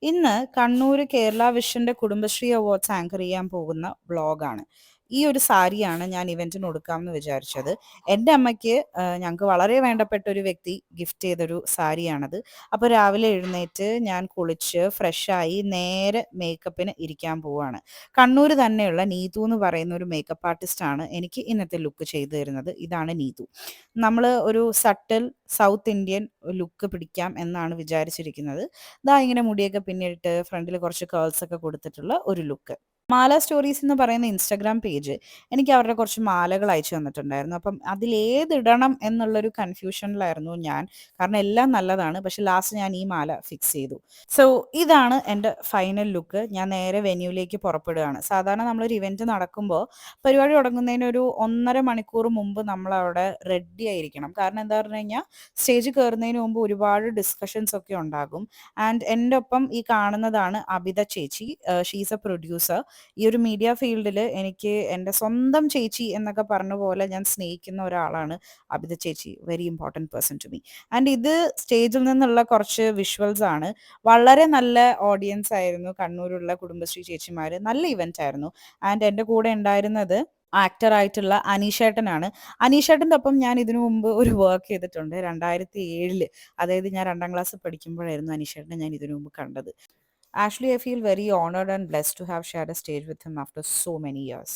ഇന്ന് Kannur Kerala വിഷന്റെ Kudumbashree awards anchor ചെയ്യാൻ പോകുന്ന വ്ളോഗാണ്. ഈ ഒരു സാരിയാണ് ഞാൻ ഇവന്റിന് കൊടുക്കാമെന്ന് വിചാരിച്ചത്. എൻ്റെ അമ്മയ്ക്ക് ഞങ്ങൾക്ക് വളരെ വേണ്ടപ്പെട്ട ഒരു വ്യക്തി ഗിഫ്റ്റ് ചെയ്തൊരു സാരിയാണത്. അപ്പോൾ രാവിലെ എഴുന്നേറ്റ് ഞാൻ കുളിച്ച് ഫ്രഷായി നേരെ മേക്കപ്പിന് ഇരിക്കാൻ പോവാണ്. കണ്ണൂർ തന്നെയുള്ള നീതു എന്ന് പറയുന്ന ഒരു മേക്കപ്പ് ആർട്ടിസ്റ്റാണ് എനിക്ക് ഇന്നത്തെ ലുക്ക് ചെയ്തു തരുന്നത്. ഇതാണ് നീതു. നമ്മൾ ഒരു സട്ടിൽ സൗത്ത് ഇന്ത്യൻ ലുക്ക് പിടിക്കാം എന്നാണ് വിചാരിച്ചിരിക്കുന്നത്. ദാ ഇങ്ങനെ മുടിയൊക്കെ പിന്നിട്ട് ഫ്രണ്ടിൽ കുറച്ച് കേൾസ് ഒക്കെ കൊടുത്തിട്ടുള്ള ഒരു ലുക്ക്. മാല സ്റ്റോറീസ് എന്ന് പറയുന്ന ഇൻസ്റ്റാഗ്രാം പേജ് എനിക്ക് അവരുടെ കുറച്ച് മാലകൾ അയച്ചു തന്നിട്ടുണ്ടായിരുന്നു. അപ്പം അതിലേതിടണം എന്നുള്ളൊരു കൺഫ്യൂഷനിലായിരുന്നു ഞാൻ. കാരണം എല്ലാം നല്ലതാണ്, പക്ഷെ ലാസ്റ്റ് ഞാൻ ഈ മാല ഫിക്സ് ചെയ്തു. സോ ഇതാണ് എൻ്റെ ഫൈനൽ ലുക്ക്. ഞാൻ നേരെ വെന്യൂലേക്ക് പുറപ്പെടുകയാണ്. സാധാരണ നമ്മളൊരു ഇവന്റ് നടക്കുമ്പോൾ പരിപാടി തുടങ്ങുന്നതിന് ഒരു 1.5 മണിക്കൂർ മുമ്പ് നമ്മൾ അവിടെ റെഡി ആയിരിക്കണം. കാരണം എന്താ പറഞ്ഞു കഴിഞ്ഞാൽ സ്റ്റേജ് കയറുന്നതിന് മുമ്പ് ഒരുപാട് ഡിസ്കഷൻസ് ഒക്കെ ഉണ്ടാകും. ആൻഡ് എൻ്റെ ഒപ്പം ഈ കാണുന്നതാണ് അബിത ചേച്ചി. She's A producer. ഈ ഒരു മീഡിയ ഫീൽഡിൽ എനിക്ക് എൻ്റെ സ്വന്തം ചേച്ചി എന്നൊക്കെ പറഞ്ഞ പോലെ ഞാൻ സ്നേഹിക്കുന്ന ഒരാളാണ് അബിത ചേച്ചി. Very important person to me. And ഇത് സ്റ്റേജിൽ നിന്നുള്ള കുറച്ച് വിഷ്വൽസ് ആണ്. വളരെ നല്ല ഓഡിയൻസ് ആയിരുന്നു കണ്ണൂരുള്ള കുടുംബശ്രീ ചേച്ചിമാർ. നല്ല ഇവന്റ് ആയിരുന്നു. ആൻഡ് എൻ്റെ കൂടെ ഉണ്ടായിരുന്നത് ആക്ടർ ആയിട്ടുള്ള അനീഷേട്ടനാണ്. അനീഷേട്ടൻ്റെ ഒപ്പം ഞാൻ ഇതിനു മുമ്പ് ഒരു വർക്ക് ചെയ്തിട്ടുണ്ട് 2007. അതായത് ഞാൻ 2ാം ക്ലാസ് പഠിക്കുമ്പോഴായിരുന്നു അനീഷേട്ടനെ ഞാൻ ഇതിനു മുമ്പ് കണ്ടത്. Actually, I feel very honored and blessed to have shared a stage with him after so many years.